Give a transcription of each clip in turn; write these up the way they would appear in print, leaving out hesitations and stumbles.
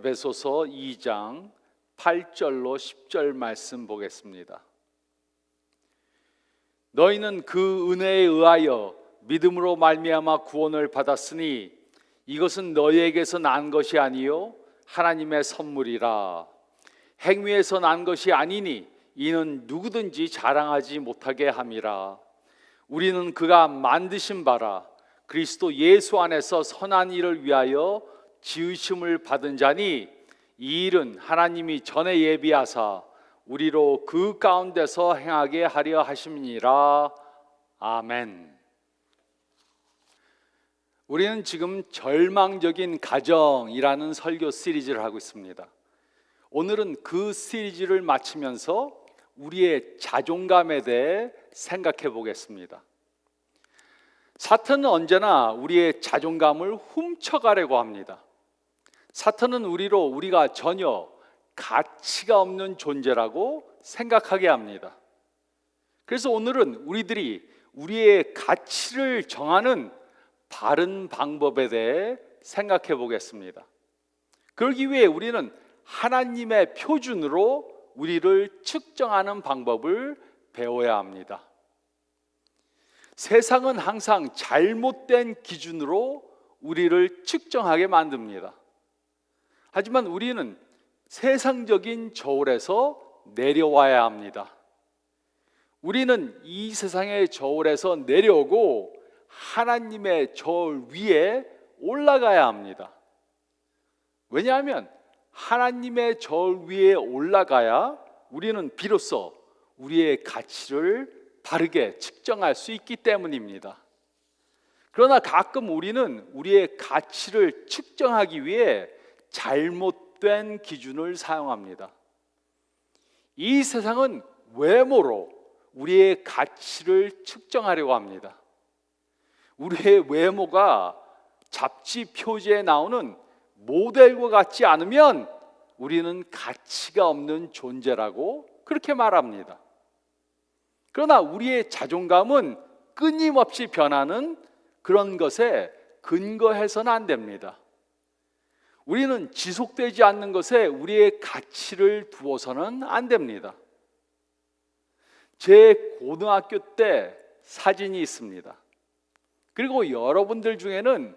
에베소서 2장 8절로 10절 말씀 보겠습니다. 너희는 그 은혜에 의하여 믿음으로 말미암아 구원을 받았으니 이것은 너희에게서 난 것이 아니요 하나님의 선물이라. 행위에서 난 것이 아니니 이는 누구든지 자랑하지 못하게 함이라. 우리는 그가 만드신 바라 그리스도 예수 안에서 선한 일을 위하여 지으심을 받은 자니 이 일은 하나님이 전에 예비하사 우리로 그 가운데서 행하게 하려 하심이니라. 아멘. 우리는 지금 절망적인 가정이라는 설교 시리즈를 하고 있습니다. 오늘은 그 시리즈를 마치면서 우리의 자존감에 대해 생각해 보겠습니다. 사탄은 언제나 우리의 자존감을 훔쳐가려고 합니다. 사탄은 우리가 전혀 가치가 없는 존재라고 생각하게 합니다. 그래서 오늘은 우리들이 우리의 가치를 정하는 바른 방법에 대해 생각해 보겠습니다. 그러기 위해 우리는 하나님의 표준으로 우리를 측정하는 방법을 배워야 합니다. 세상은 항상 잘못된 기준으로 우리를 측정하게 만듭니다. 하지만 우리는 세상적인 저울에서 내려와야 합니다. 우리는 이 세상의 저울에서 내려오고 하나님의 저울 위에 올라가야 합니다. 왜냐하면 하나님의 저울 위에 올라가야 우리는 비로소 우리의 가치를 바르게 측정할 수 있기 때문입니다. 그러나 가끔 우리는 우리의 가치를 측정하기 위해 잘못된 기준을 사용합니다. 이 세상은 외모로 우리의 가치를 측정하려고 합니다. 우리의 외모가 잡지 표지에 나오는 모델과 같지 않으면 우리는 가치가 없는 존재라고 그렇게 말합니다. 그러나 우리의 자존감은 끊임없이 변하는 그런 것에 근거해서는 안 됩니다. 우리는 지속되지 않는 것에 우리의 가치를 두어서는 안 됩니다. 제 고등학교 때 사진이 있습니다. 그리고 여러분들 중에는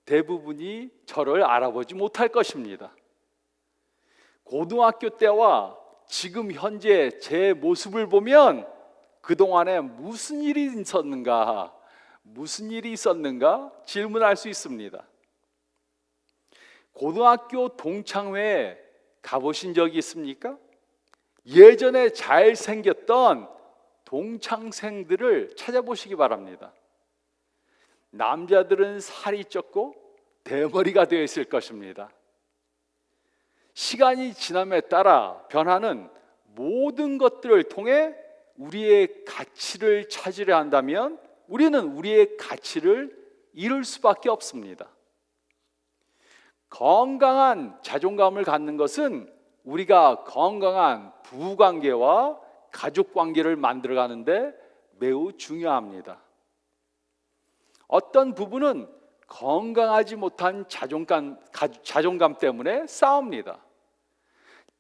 대부분이 저를 알아보지 못할 것입니다. 고등학교 때와 지금 현재 제 모습을 보면 그동안에 무슨 일이 있었는가 질문할 수 있습니다. 고등학교 동창회에 가보신 적이 있습니까? 예전에 잘생겼던 동창생들을 찾아보시기 바랍니다. 남자들은 살이 쪘고 대머리가 되어 있을 것입니다. 시간이 지남에 따라 변하는 모든 것들을 통해 우리의 가치를 찾으려 한다면 우리는 우리의 가치를 잃을 수밖에 없습니다. 건강한 자존감을 갖는 것은 우리가 건강한 부부관계와 가족관계를 만들어가는데 매우 중요합니다. 어떤 부부는 건강하지 못한 자존감 때문에 싸웁니다.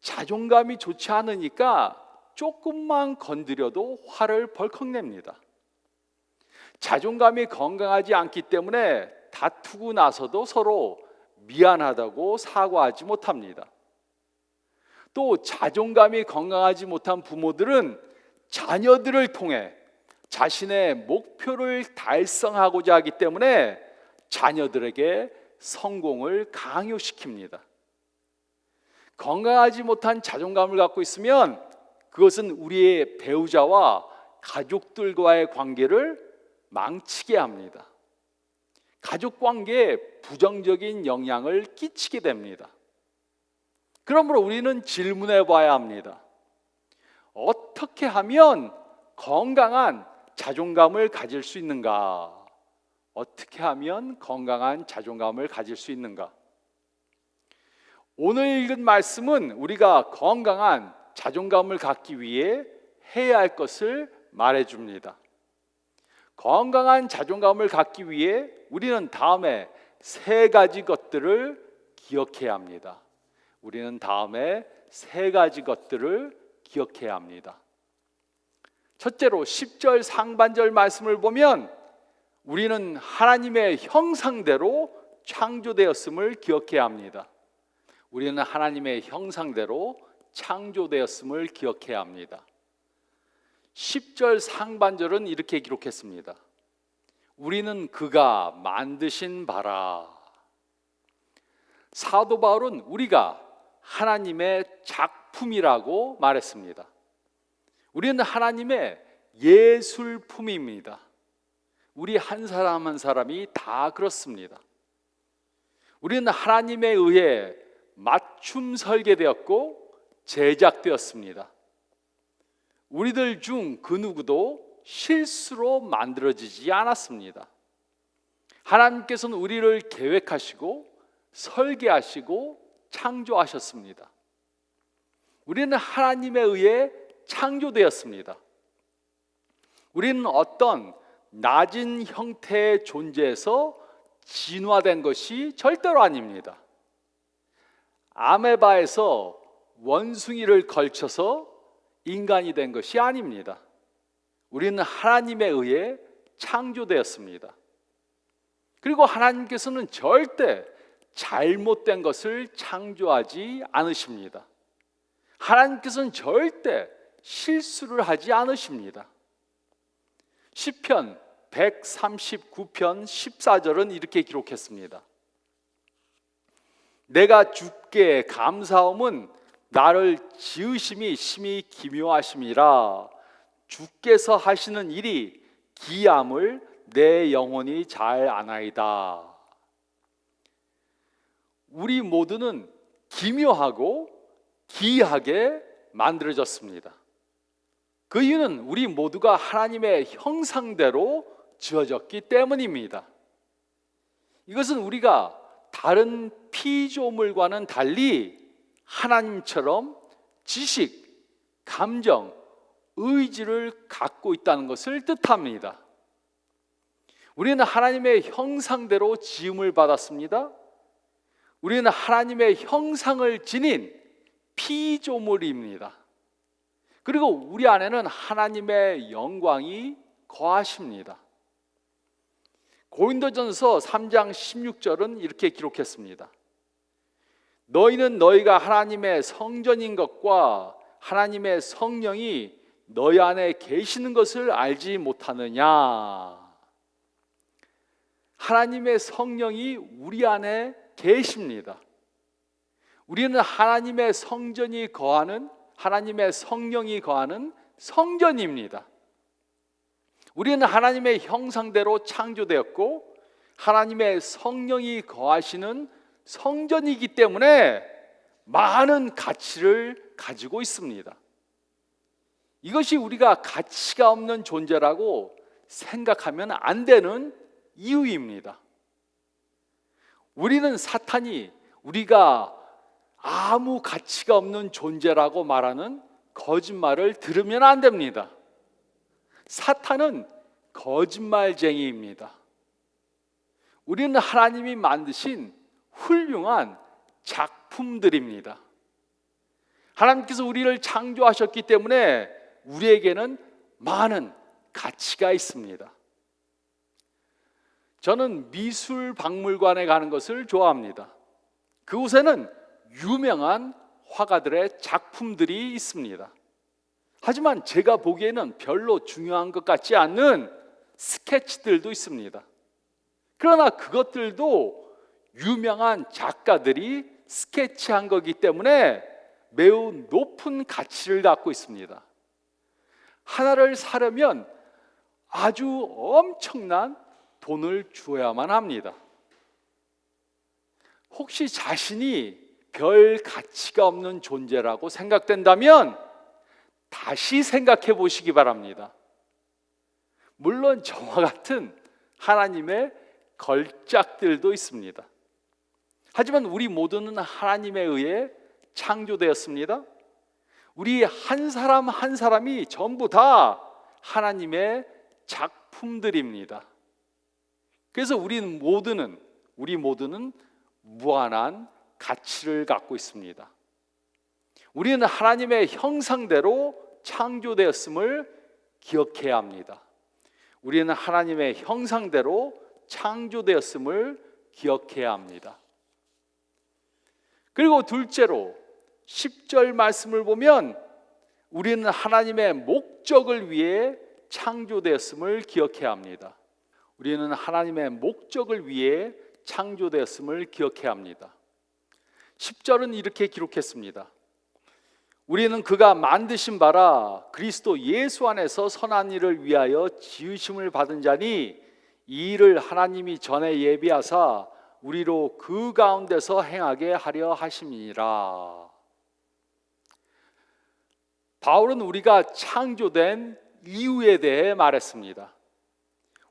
자존감이 좋지 않으니까 조금만 건드려도 화를 벌컥 냅니다. 자존감이 건강하지 않기 때문에 다투고 나서도 서로 미안하다고 사과하지 못합니다. 또 자존감이 건강하지 못한 부모들은 자녀들을 통해 자신의 목표를 달성하고자 하기 때문에 자녀들에게 성공을 강요시킵니다. 건강하지 못한 자존감을 갖고 있으면 그것은 우리의 배우자와 가족들과의 관계를 망치게 합니다. 가족 관계에 부정적인 영향을 끼치게 됩니다. 그러므로 우리는 질문해 봐야 합니다. 어떻게 하면 건강한 자존감을 가질 수 있는가? 어떻게 하면 건강한 자존감을 가질 수 있는가? 오늘 읽은 말씀은 우리가 건강한 자존감을 갖기 위해 해야 할 것을 말해줍니다. 건강한 자존감을 갖기 위해 우리는 다음에 세 가지 것들을 기억해야 합니다. 우리는 다음에 세 가지 것들을 기억해야 합니다. 첫째로 10절 상반절 말씀을 보면 우리는 하나님의 형상대로 창조되었음을 기억해야 합니다. 우리는 하나님의 형상대로 창조되었음을 기억해야 합니다. 10절 상반절은 이렇게 기록했습니다. 우리는 그가 만드신 바라. 사도 바울은 우리가 하나님의 작품이라고 말했습니다. 우리는 하나님의 예술품입니다. 우리 한 사람 한 사람이 다 그렇습니다. 우리는 하나님에 의해 맞춤 설계되었고 제작되었습니다. 우리들 중 그 누구도 실수로 만들어지지 않았습니다. 하나님께서는 우리를 계획하시고 설계하시고 창조하셨습니다. 우리는 하나님에 의해 창조되었습니다. 우리는 어떤 낮은 형태의 존재에서 진화된 것이 절대로 아닙니다. 아메바에서 원숭이를 걸쳐서 인간이 된 것이 아닙니다. 우리는 하나님에 의해 창조되었습니다. 그리고 하나님께서는 절대 잘못된 것을 창조하지 않으십니다. 하나님께서는 절대 실수를 하지 않으십니다. 시편 139편 14절은 이렇게 기록했습니다. 내가 주께 감사함은 나를 지으심이 심히 기묘하심이라. 주께서 하시는 일이 기함을 내 영혼이 잘 아나이다. 우리 모두는 기묘하고 기이하게 만들어졌습니다. 그 이유는 우리 모두가 하나님의 형상대로 지어졌기 때문입니다. 이것은 우리가 다른 피조물과는 달리 하나님처럼 지식, 감정, 의지를 갖고 있다는 것을 뜻합니다. 우리는 하나님의 형상대로 지음을 받았습니다. 우리는 하나님의 형상을 지닌 피조물입니다. 그리고 우리 안에는 하나님의 영광이 거하십니다. 고린도전서 3장 16절은 이렇게 기록했습니다. 너희는 너희가 하나님의 성전인 것과 하나님의 성령이 너희 안에 계시는 것을 알지 못하느냐. 하나님의 성령이 우리 안에 계십니다. 우리는 하나님의 성전이 거하는, 하나님의 성령이 거하는 성전입니다. 우리는 하나님의 형상대로 창조되었고 하나님의 성령이 거하시는 성전이기 때문에 많은 가치를 가지고 있습니다. 이것이 우리가 가치가 없는 존재라고 생각하면 안 되는 이유입니다. 우리는 사탄이 우리가 아무 가치가 없는 존재라고 말하는 거짓말을 들으면 안 됩니다. 사탄은 거짓말쟁이입니다. 우리는 하나님이 만드신 훌륭한 작품들입니다. 하나님께서 우리를 창조하셨기 때문에 우리에게는 많은 가치가 있습니다. 저는 미술 박물관에 가는 것을 좋아합니다. 그곳에는 유명한 화가들의 작품들이 있습니다. 하지만 제가 보기에는 별로 중요한 것 같지 않는 스케치들도 있습니다. 그러나 그것들도 유명한 작가들이 스케치한 거기 때문에 매우 높은 가치를 갖고 있습니다. 하나를 사려면 아주 엄청난 돈을 주어야만 합니다. 혹시 자신이 별 가치가 없는 존재라고 생각된다면 다시 생각해 보시기 바랍니다. 물론 저와 같은 하나님의 걸작들도 있습니다. 하지만 우리 모두는 하나님에 의해 창조되었습니다. 우리 한 사람 한 사람이 전부 다 하나님의 작품들입니다. 그래서 우리 모두는 무한한 가치를 갖고 있습니다. 우리는 하나님의 형상대로 창조되었음을 기억해야 합니다. 우리는 하나님의 형상대로 창조되었음을 기억해야 합니다. 그리고 둘째로 10절 말씀을 보면 우리는 하나님의 목적을 위해 창조되었음을 기억해야 합니다. 우리는 하나님의 목적을 위해 창조되었음을 기억해야 합니다. 10절은 이렇게 기록했습니다. 우리는 그가 만드신 바라 그리스도 예수 안에서 선한 일을 위하여 지으심을 받은 자니 이 일을 하나님이 전에 예비하사 우리로 그 가운데서 행하게 하려 하심이니라. 바울은 우리가 창조된 이유에 대해 말했습니다.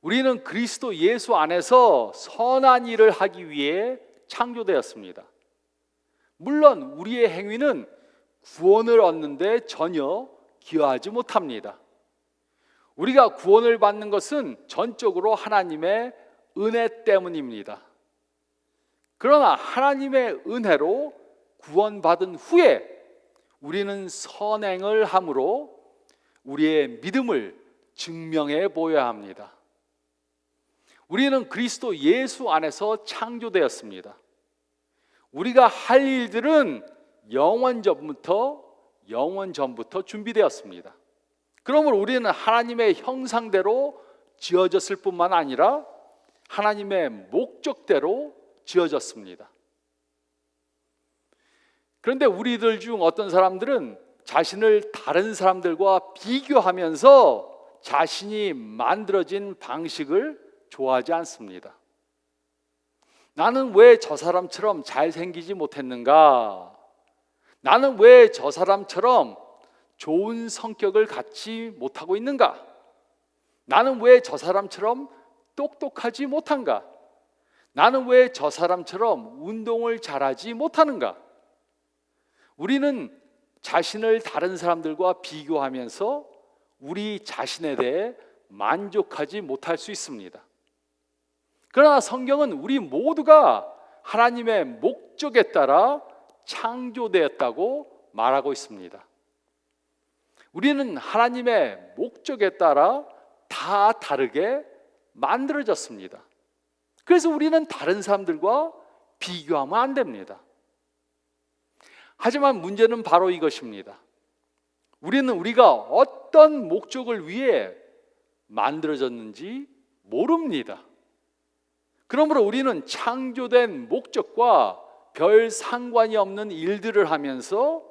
우리는 그리스도 예수 안에서 선한 일을 하기 위해 창조되었습니다. 물론 우리의 행위는 구원을 얻는데 전혀 기여하지 못합니다. 우리가 구원을 받는 것은 전적으로 하나님의 은혜 때문입니다. 그러나 하나님의 은혜로 구원받은 후에 우리는 선행을 함으로 우리의 믿음을 증명해 보여야 합니다. 우리는 그리스도 예수 안에서 창조되었습니다. 우리가 할 일들은 영원 전부터 준비되었습니다. 그러므로 우리는 하나님의 형상대로 지어졌을 뿐만 아니라 하나님의 목적대로 지어졌습니다. 그런데 우리들 중 어떤 사람들은 자신을 다른 사람들과 비교하면서 자신이 만들어진 방식을 좋아하지 않습니다. 나는 왜 저 사람처럼 잘생기지 못했는가? 나는 왜 저 사람처럼 좋은 성격을 갖지 못하고 있는가? 나는 왜 저 사람처럼 똑똑하지 못한가? 나는 왜 저 사람처럼 운동을 잘하지 못하는가? 우리는 자신을 다른 사람들과 비교하면서 우리 자신에 대해 만족하지 못할 수 있습니다. 그러나 성경은 우리 모두가 하나님의 목적에 따라 창조되었다고 말하고 있습니다. 우리는 하나님의 목적에 따라 다 다르게 만들어졌습니다. 그래서 우리는 다른 사람들과 비교하면 안 됩니다. 하지만 문제는 바로 이것입니다. 우리는 우리가 어떤 목적을 위해 만들어졌는지 모릅니다. 그러므로 우리는 창조된 목적과 별 상관이 없는 일들을 하면서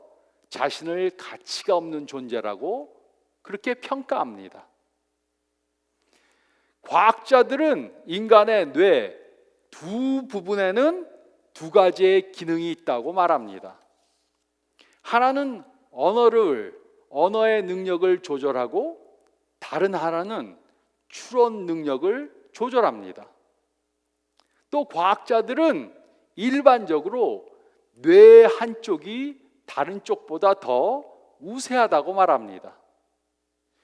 자신을 가치가 없는 존재라고 그렇게 평가합니다. 과학자들은 인간의 뇌 두 부분에는 두 가지의 기능이 있다고 말합니다. 하나는 언어의 능력을 조절하고 다른 하나는 추론 능력을 조절합니다. 또 과학자들은 일반적으로 뇌 한쪽이 다른 쪽보다 더 우세하다고 말합니다.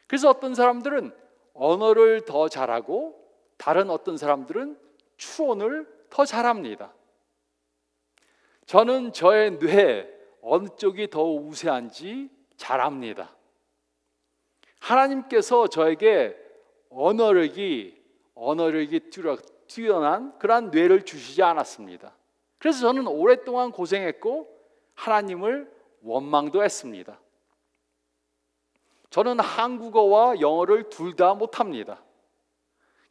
그래서 어떤 사람들은 언어를 더 잘하고 다른 어떤 사람들은 추론을 더 잘합니다. 저는 저의 뇌 어느 쪽이 더 우세한지 잘 압니다. 하나님께서 저에게 언어력이 뛰어난 그러한 뇌를 주시지 않았습니다. 그래서 저는 오랫동안 고생했고 하나님을 원망도 했습니다. 저는 한국어와 영어를 둘 다 못합니다.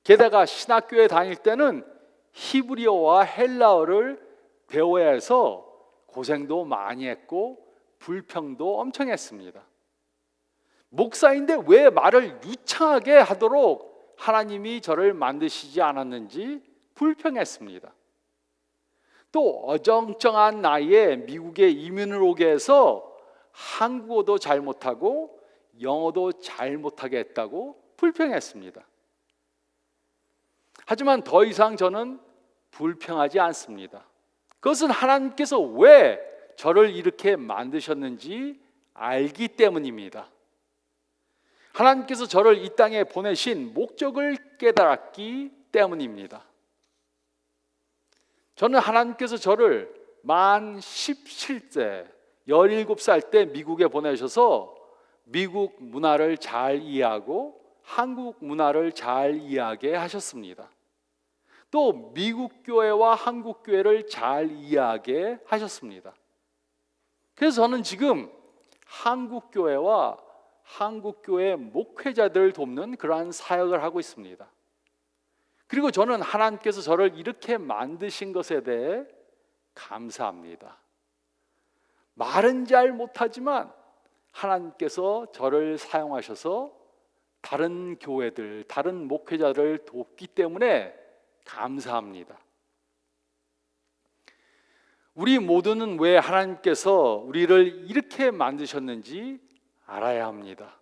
게다가 신학교에 다닐 때는 히브리어와 헬라어를 배워야 해서 고생도 많이 했고 불평도 엄청 했습니다. 목사인데 왜 말을 유창하게 하도록 하나님이 저를 만드시지 않았는지 불평했습니다. 또 어정쩡한 나이에 미국에 이민을 오게 해서 한국어도 잘 못하고 영어도 잘 못하게 했다고 불평했습니다. 하지만 더 이상 저는 불평하지 않습니다. 그것은 하나님께서 왜 저를 이렇게 만드셨는지 알기 때문입니다. 하나님께서 저를 이 땅에 보내신 목적을 깨달았기 때문입니다. 저는 하나님께서 저를 만 17세 17살 때 미국에 보내셔서 미국 문화를 잘 이해하고 한국 문화를 잘 이해하게 하셨습니다. 또 미국 교회와 한국 교회를 잘 이해하게 하셨습니다. 그래서 저는 지금 한국 교회와 한국 교회 목회자들을 돕는 그러한 사역을 하고 있습니다. 그리고 저는 하나님께서 저를 이렇게 만드신 것에 대해 감사합니다. 말은 잘 못하지만 하나님께서 저를 사용하셔서 다른 교회들, 다른 목회자를 돕기 때문에 감사합니다. 우리 모두는 왜 하나님께서 우리를 이렇게 만드셨는지 알아야 합니다.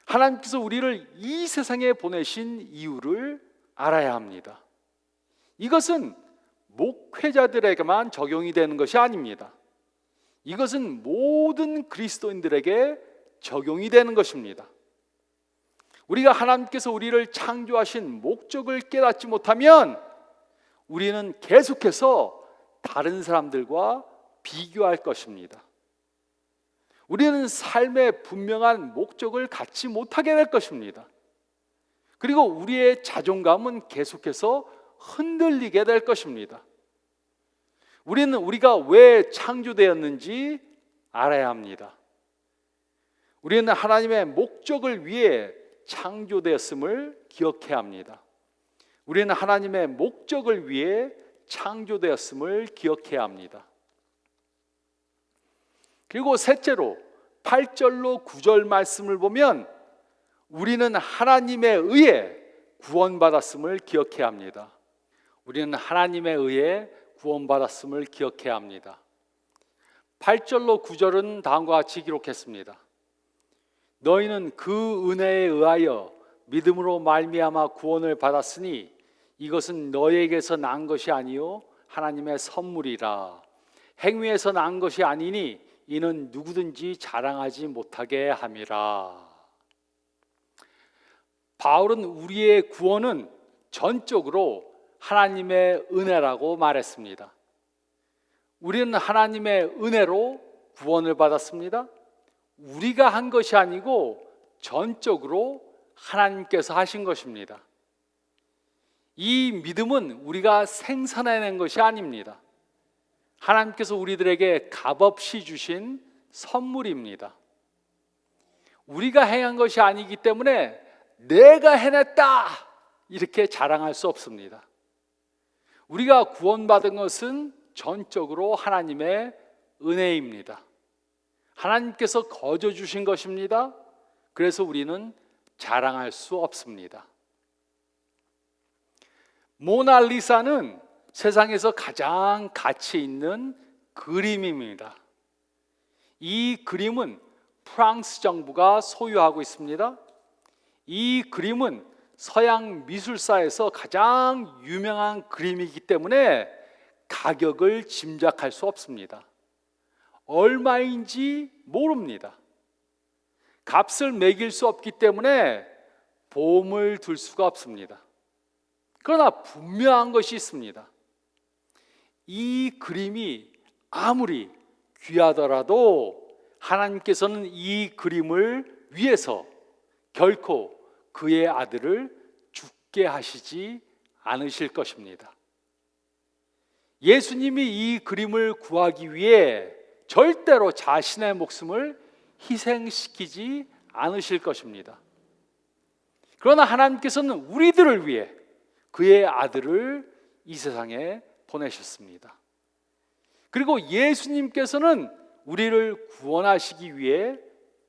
하나님께서 우리를 이 세상에 보내신 이유를 알아야 합니다. 이것은 목회자들에게만 적용이 되는 것이 아닙니다. 이것은 모든 그리스도인들에게 적용이 되는 것입니다. 우리가 하나님께서 우리를 창조하신 목적을 깨닫지 못하면 우리는 계속해서 다른 사람들과 비교할 것입니다. 우리는 삶의 분명한 목적을 갖지 못하게 될 것입니다. 그리고 우리의 자존감은 계속해서 흔들리게 될 것입니다. 우리는 우리가 왜 창조되었는지 알아야 합니다. 우리는 하나님의 목적을 위해 창조되었음을 기억해야 합니다. 우리는 하나님의 목적을 위해 창조되었음을 기억해야 합니다. 그리고 셋째로 8절로 9절 말씀을 보면 우리는 하나님에 의해 구원받았음을 기억해야 합니다. 우리는 하나님에 의해 구원받았음을 기억해야 합니다. 8절로 9절은 다음과 같이 기록했습니다. 너희는 그 은혜에 의하여 믿음으로 말미암아 구원을 받았으니 이것은 너희에게서 난 것이 아니요 하나님의 선물이라. 행위에서 난 것이 아니니 이는 누구든지 자랑하지 못하게 함이라. 바울은 우리의 구원은 전적으로 하나님의 은혜라고 말했습니다. 우리는 하나님의 은혜로 구원을 받았습니다. 우리가 한 것이 아니고 전적으로 하나님께서 하신 것입니다. 이 믿음은 우리가 생산해낸 것이 아닙니다. 하나님께서 우리들에게 값없이 주신 선물입니다. 우리가 행한 것이 아니기 때문에 내가 해냈다 이렇게 자랑할 수 없습니다. 우리가 구원받은 것은 전적으로 하나님의 은혜입니다. 하나님께서 거저 주신 것입니다. 그래서 우리는 자랑할 수 없습니다. 모나리자는 세상에서 가장 가치 있는 그림입니다. 이 그림은 프랑스 정부가 소유하고 있습니다. 이 그림은 서양 미술사에서 가장 유명한 그림이기 때문에 가격을 짐작할 수 없습니다. 얼마인지 모릅니다. 값을 매길 수 없기 때문에 보험을 들 수가 없습니다. 그러나 분명한 것이 있습니다. 이 그림이 아무리 귀하더라도 하나님께서는 이 그림을 위해서 결코 그의 아들을 죽게 하시지 않으실 것입니다. 예수님이 이 그림을 구하기 위해 절대로 자신의 목숨을 희생시키지 않으실 것입니다. 그러나 하나님께서는 우리들을 위해 그의 아들을 이 세상에 보내셨습니다. 그리고 예수님께서는 우리를 구원하시기 위해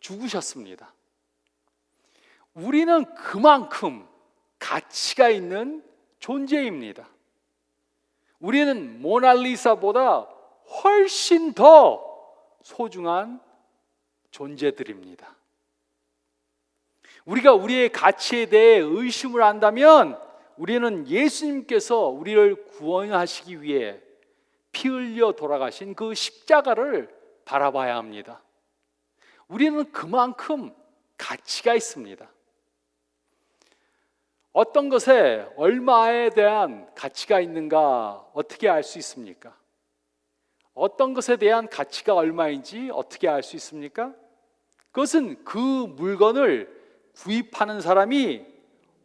죽으셨습니다. 우리는 그만큼 가치가 있는 존재입니다. 우리는 모나리자보다 훨씬 더 소중한 존재들입니다. 우리가 우리의 가치에 대해 의심을 한다면 우리는 예수님께서 우리를 구원하시기 위해 피 흘려 돌아가신 그 십자가를 바라봐야 합니다. 우리는 그만큼 가치가 있습니다. 어떤 것에 얼마에 대한 가치가 있는가 어떻게 알 수 있습니까? 어떤 것에 대한 가치가 얼마인지 어떻게 알 수 있습니까? 그것은 그 물건을 구입하는 사람이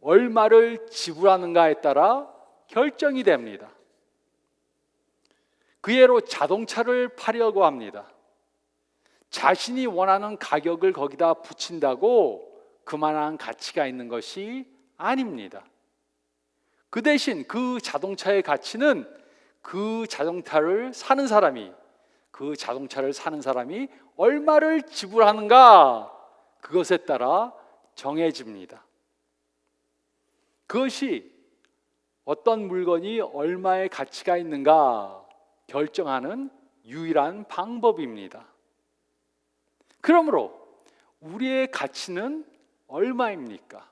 얼마를 지불하는가에 따라 결정이 됩니다. 그 예로 자동차를 파려고 합니다. 자신이 원하는 가격을 거기다 붙인다고 그만한 가치가 있는 것이 아닙니다. 그 대신 그 자동차의 가치는 그 자동차를 사는 사람이 얼마를 지불하는가, 그것에 따라 정해집니다. 그것이 어떤 물건이 얼마의 가치가 있는가 결정하는 유일한 방법입니다. 그러므로 우리의 가치는 얼마입니까?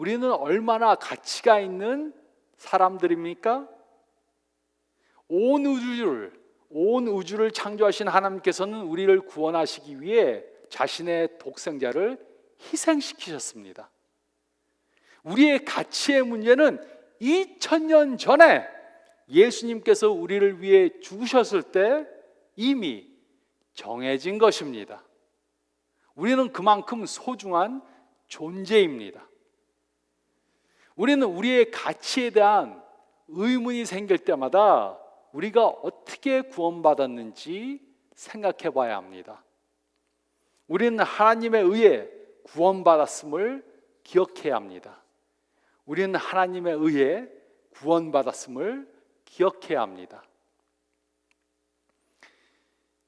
우리는 얼마나 가치가 있는 사람들입니까? 온 우주를 창조하신 하나님께서는 우리를 구원하시기 위해 자신의 독생자를 희생시키셨습니다. 우리의 가치의 문제는 2000년 전에 예수님께서 우리를 위해 죽으셨을 때 이미 정해진 것입니다. 우리는 그만큼 소중한 존재입니다. 우리는 우리의 가치에 대한 의문이 생길 때마다 우리가 어떻게 구원받았는지 생각해 봐야 합니다. 우리는 하나님에 의해 구원받았음을 기억해야 합니다. 우리는 하나님에 의해 구원받았음을 기억해야 합니다.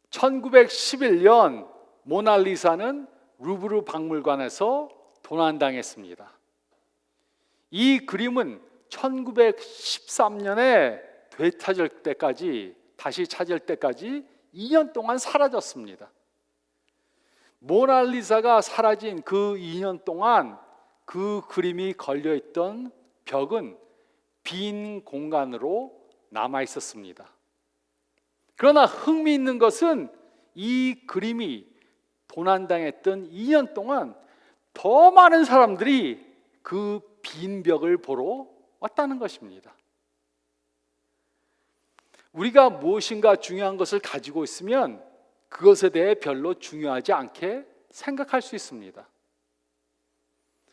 1911년 모나리자는 루브르 박물관에서 도난당했습니다. 이 그림은 1913년에 다시 찾을 때까지 2년 동안 사라졌습니다. 모나리자가 사라진 그 2년 동안 그 그림이 걸려있던 벽은 빈 공간으로 남아 있었습니다. 그러나 흥미있는 것은 이 그림이 도난당했던 2년 동안 더 많은 사람들이 그 빈 벽을 보러 왔다는 것입니다. 우리가 무엇인가 중요한 것을 가지고 있으면 그것에 대해 별로 중요하지 않게 생각할 수 있습니다.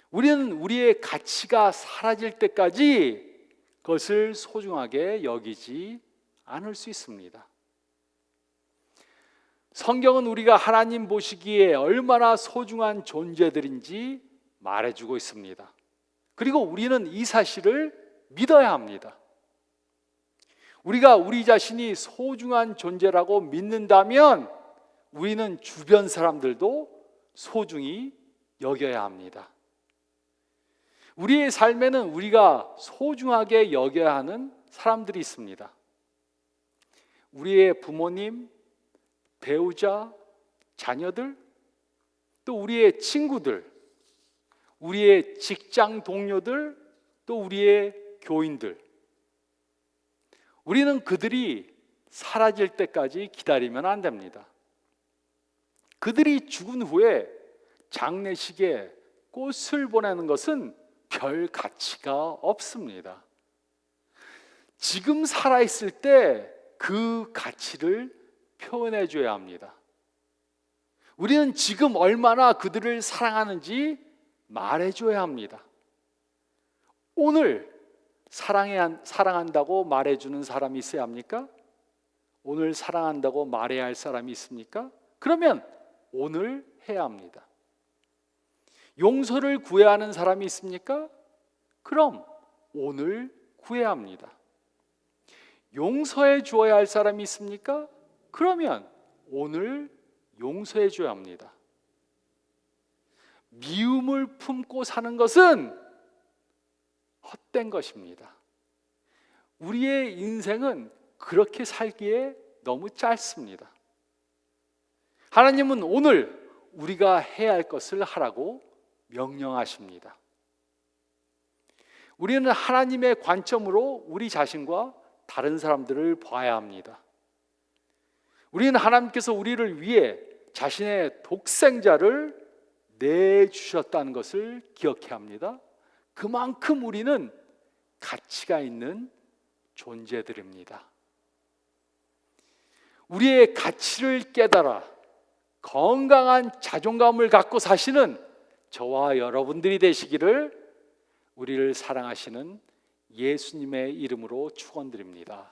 우리는 우리의 가치가 사라질 때까지 그것을 소중하게 여기지 않을 수 있습니다. 성경은 우리가 하나님 보시기에 얼마나 소중한 존재들인지 말해주고 있습니다. 그리고 우리는 이 사실을 믿어야 합니다. 우리가 우리 자신이 소중한 존재라고 믿는다면 우리는 주변 사람들도 소중히 여겨야 합니다. 우리의 삶에는 우리가 소중하게 여겨야 하는 사람들이 있습니다. 우리의 부모님, 배우자, 자녀들, 또 우리의 친구들, 우리의 직장 동료들, 또 우리의 교인들. 우리는 그들이 사라질 때까지 기다리면 안 됩니다. 그들이 죽은 후에 장례식에 꽃을 보내는 것은 별 가치가 없습니다. 지금 살아있을 때 그 가치를 표현해 줘야 합니다. 우리는 지금 얼마나 그들을 사랑하는지 말해 줘야 합니다. 오늘 사랑한다고 말해주는 사람이 있어야 합니까? 오늘 사랑한다고 말해야 할 사람이 있습니까? 그러면 오늘 해야 합니다. 용서를 구해야 하는 사람이 있습니까? 그럼 오늘 구해야 합니다. 용서해 주어야 할 사람이 있습니까? 그러면 오늘 용서해 줘야 합니다. 미움을 품고 사는 것은 헛된 것입니다. 우리의 인생은 그렇게 살기에 너무 짧습니다. 하나님은 오늘 우리가 해야 할 것을 하라고 명령하십니다. 우리는 하나님의 관점으로 우리 자신과 다른 사람들을 봐야 합니다. 우리는 하나님께서 우리를 위해 자신의 독생자를 내주셨다는 것을 기억해야 합니다. 그만큼 우리는 가치가 있는 존재들입니다. 우리의 가치를 깨달아 건강한 자존감을 갖고 사시는 저와 여러분들이 되시기를 우리를 사랑하시는 예수님의 이름으로 축원드립니다.